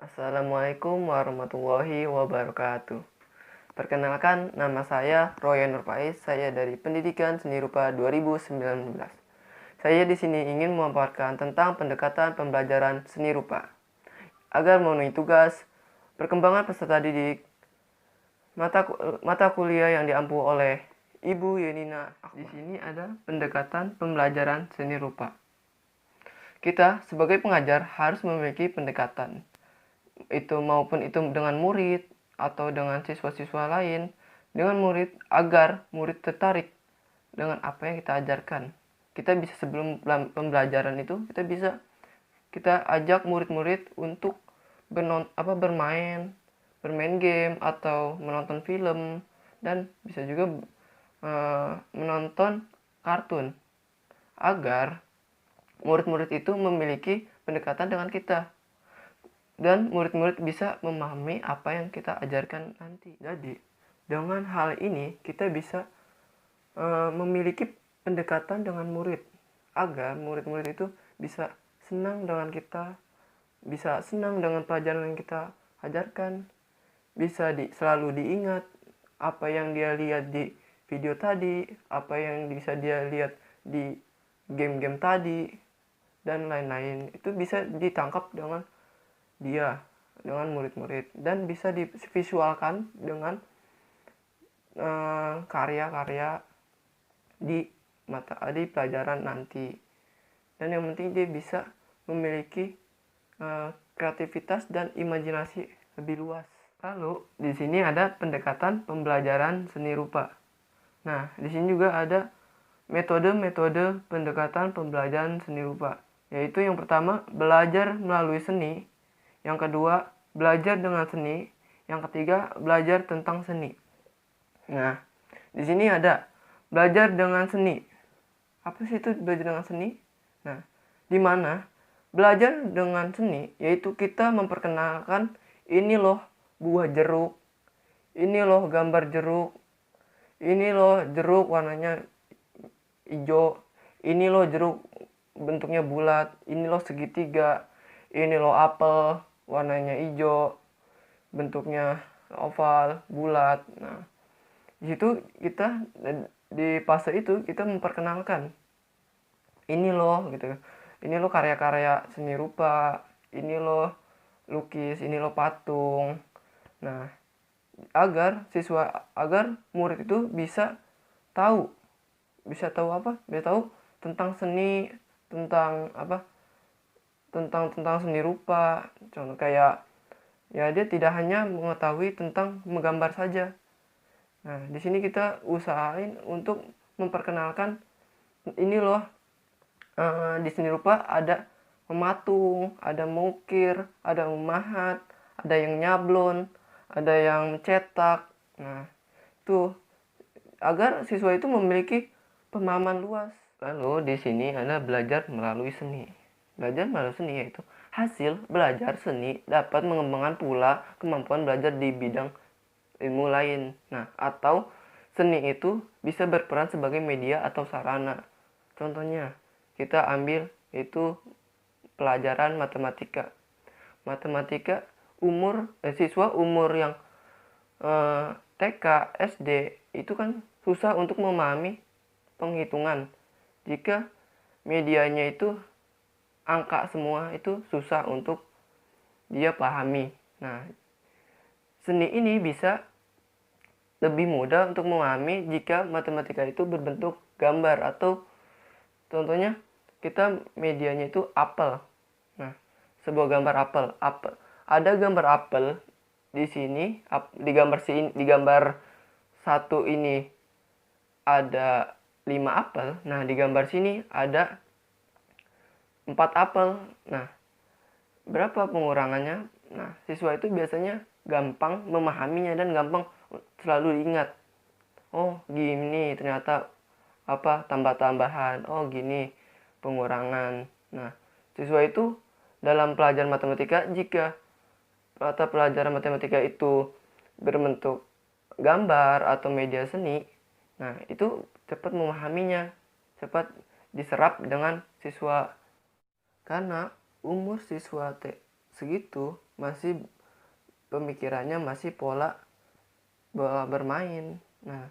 Assalamualaikum warahmatullahi wabarakatuh. Perkenalkan, nama saya Royan Nurfaiz. Saya dari Pendidikan Seni Rupa 2019. Saya di sini ingin memaparkan tentang pendekatan pembelajaran seni rupa agar memenuhi tugas perkembangan peserta didik mata kuliah yang diampu oleh Ibu Yenina. Di sini ada pendekatan pembelajaran seni rupa. Kita sebagai pengajar harus memiliki pendekatan itu maupun itu dengan murid atau dengan siswa-siswa lain, dengan murid agar murid tertarik dengan apa yang kita ajarkan. Kita bisa sebelum pembelajaran itu kita ajak murid-murid untuk bermain game atau menonton film, dan bisa juga menonton kartun agar murid-murid itu memiliki pendekatan dengan kita dan murid-murid bisa memahami apa yang kita ajarkan nanti. Jadi dengan hal ini kita bisa memiliki pendekatan dengan murid agar murid-murid itu bisa senang dengan kita, bisa senang dengan pelajaran yang kita ajarkan, bisa selalu diingat apa yang dia lihat di video tadi, apa yang bisa dia lihat di game-game tadi, dan lain-lain. Itu bisa ditangkap dengan murid-murid dan bisa divisualkan dengan karya-karya di pelajaran nanti. Dan yang penting dia bisa memiliki kreativitas dan imajinasi lebih luas. Lalu di sini ada pendekatan pembelajaran seni rupa. Nah, di sini juga ada metode-metode pendekatan pembelajaran seni rupa, yaitu yang pertama belajar melalui seni, yang kedua belajar dengan seni, yang ketiga belajar tentang seni. Nah, di sini ada belajar dengan seni. Apa sih itu belajar dengan seni? Nah, di mana belajar dengan seni yaitu kita memperkenalkan ini loh buah jeruk, ini loh gambar jeruk, ini loh jeruk warnanya hijau, ini loh jeruk bentuknya bulat, ini loh segitiga, ini loh apel warnanya hijau, bentuknya oval, bulat. Nah, di situ kita di fase itu kita memperkenalkan ini loh gitu. Ini loh karya-karya seni rupa, ini loh lukis, ini loh patung. Nah, agar murid itu bisa tahu bisa tahu tentang seni, tentang tentang seni rupa. Contoh kayak ya dia tidak hanya mengetahui tentang menggambar saja. Nah, di sini kita usahain untuk memperkenalkan ini loh, di seni rupa ada mematung, ada mengukir, ada memahat, ada yang nyablon, ada yang cetak. Nah, itu agar siswa itu memiliki pemahaman luas. Lalu di sini Anda belajar melalui seni. Belajar melalui seni yaitu hasil belajar seni dapat mengembangkan pula kemampuan belajar di bidang ilmu lain. Nah, atau seni itu bisa berperan sebagai media atau sarana. Contohnya, kita ambil itu pelajaran matematika. Matematika siswa umur yang TK, SD itu kan susah untuk memahami penghitungan. Jika medianya itu angka semua, itu susah untuk dia pahami. Nah, seni ini bisa lebih mudah untuk memahami jika matematika itu berbentuk gambar, atau contohnya kita medianya itu apel. Nah, sebuah gambar apel. Ada gambar apel di sini, di gambar satu ini ada 5 apel. Nah, di gambar sini ada 4 apel. Nah, berapa pengurangannya? Nah, siswa itu biasanya gampang memahaminya dan gampang selalu ingat. Oh, gini ternyata tambah-tambahan. Oh, gini pengurangan. Nah, siswa itu dalam pelajaran matematika, jika mata pelajaran matematika itu berbentuk gambar atau media seni, nah itu cepat memahaminya, cepat diserap dengan siswa. Karena umur siswa segitu masih pemikirannya masih pola bermain. Nah,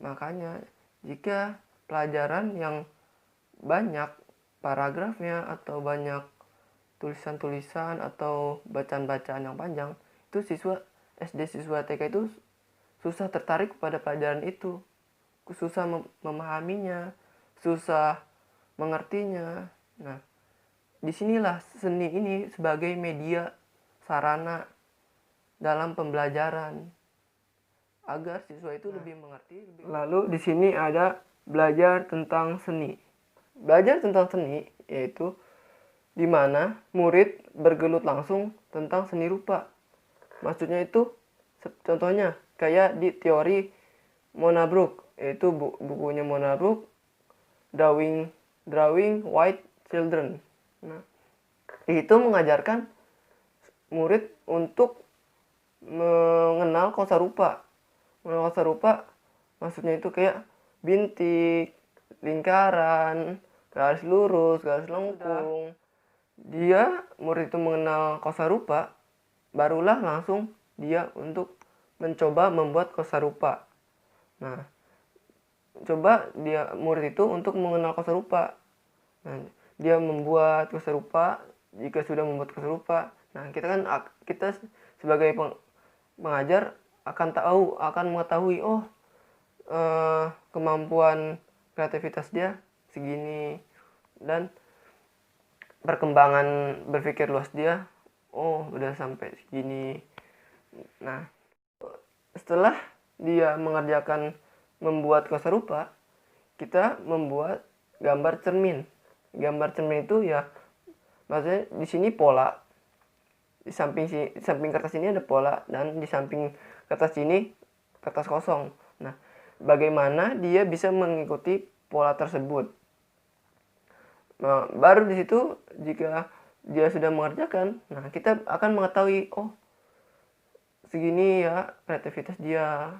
makanya jika pelajaran yang banyak paragrafnya atau banyak tulisan-tulisan atau bacaan-bacaan yang panjang, itu siswa SD, siswa TK itu susah tertarik pada pelajaran itu, susah memahaminya, susah mengertinya. Nah, disinilah seni ini sebagai media sarana dalam pembelajaran agar siswa itu lebih mengerti. Lalu di sini ada belajar tentang seni. Belajar tentang seni yaitu di mana murid bergelut langsung tentang seni rupa. Maksudnya itu contohnya kayak di teori Mona Brook, yaitu bukunya Mona Brook, Drawing White Children. Nah, itu mengajarkan murid untuk mengenal kosa rupa. Mengenal kosa rupa maksudnya itu kayak bintik, lingkaran, garis lurus, garis lengkung. Murid itu mengenal kosa rupa, barulah langsung dia untuk mencoba membuat kosa rupa. Nah, coba murid itu untuk mengenal kosa rupa. Nah, dia membuat kosa rupa. Jika sudah membuat kosa rupa, nah kita sebagai pengajar akan mengetahui kemampuan kreativitas dia segini dan perkembangan berpikir luas dia udah sampai segini. Nah, setelah dia mengerjakan membuat kosa rupa, kita membuat gambar cermin. Gambar cermin itu ya maksudnya di sini pola, di samping kertas ini ada pola, dan di samping kertas ini kertas kosong. Nah, bagaimana dia bisa mengikuti pola tersebut? Nah, baru di situ jika dia sudah mengerjakan, nah kita akan mengetahui segini ya kreativitas dia.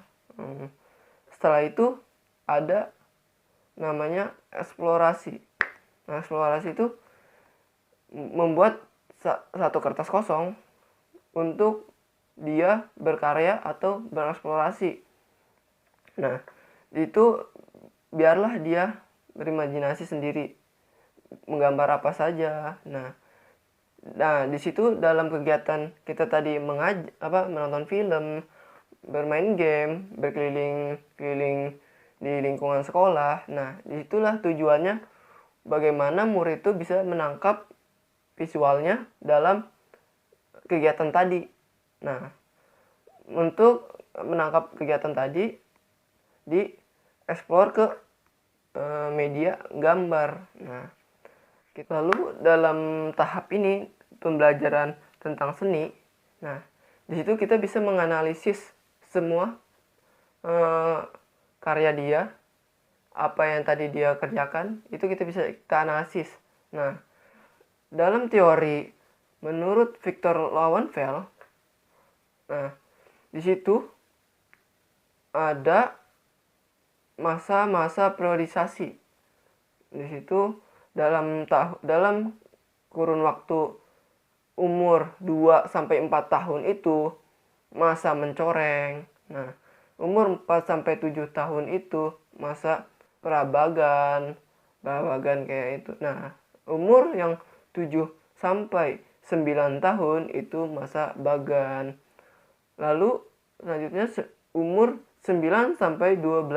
Setelah itu ada namanya eksplorasi. Nah, eksplorasi itu membuat satu kertas kosong untuk dia berkarya atau bereksplorasi. Nah, itu biarlah dia berimajinasi sendiri, menggambar apa saja. Nah, di situ dalam kegiatan kita tadi menonton film, bermain game, berkeliling di lingkungan sekolah. Nah, disitulah tujuannya bagaimana murid itu bisa menangkap visualnya dalam kegiatan tadi. Nah, untuk menangkap kegiatan tadi dieksplor ke media gambar. Nah, lalu dalam tahap ini pembelajaran tentang seni, nah di situ kita bisa menganalisis semua karya dia, apa yang tadi dia kerjakan, itu kita bisa analisis. Nah, dalam teori menurut Victor Lowenfeld, nah di situ ada masa-masa priorisasi. Di situ dalam kurun waktu umur 2 sampai 4 tahun itu masa mencoreng. Nah, umur 4 sampai 7 tahun itu masa perabagan kayak itu. Nah, umur yang 7 sampai 9 tahun itu masa bagan. Lalu selanjutnya umur 9 sampai 12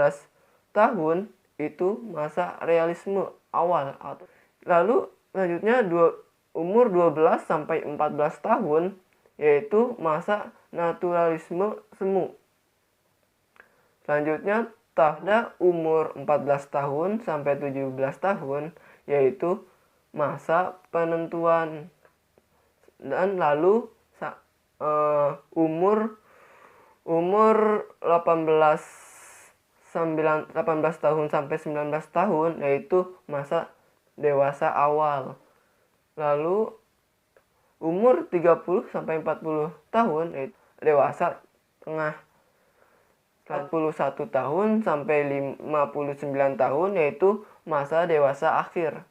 tahun itu masa realisme awal. Lalu selanjutnya umur 12 sampai 14 tahun yaitu masa naturalisme semu. Selanjutnya pada umur 14 tahun sampai 17 tahun yaitu masa penentuan. Dan lalu umur 18 tahun sampai 19 tahun yaitu masa dewasa awal. Lalu umur 30 sampai 40 tahun yaitu dewasa tengah. 41 tahun sampai 59 tahun yaitu masa dewasa akhir.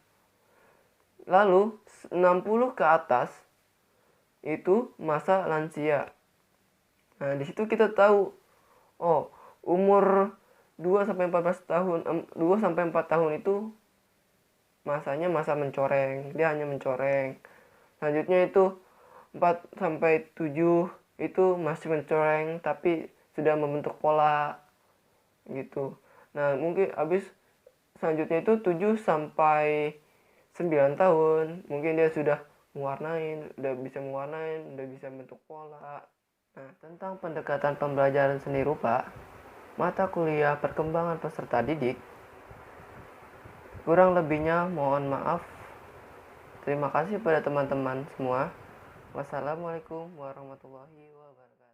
Lalu 60 ke atas itu masa lansia. Nah, di situ kita tahu, oh, umur 2 sampai 14 tahun, 2 sampai 4 tahun itu masanya masa mencoreng, dia hanya mencoreng. Selanjutnya itu 4 sampai 7 itu masih mencoreng tapi sudah membentuk pola gitu. Nah, mungkin habis selanjutnya itu 7 sampai 9 tahun, mungkin dia sudah mewarnain, udah bisa bentuk pola. Nah, tentang pendekatan pembelajaran seni rupa, mata kuliah perkembangan peserta didik, kurang lebihnya mohon maaf. Terima kasih pada teman-teman semua. Wassalamualaikum warahmatullahi wabarakatuh.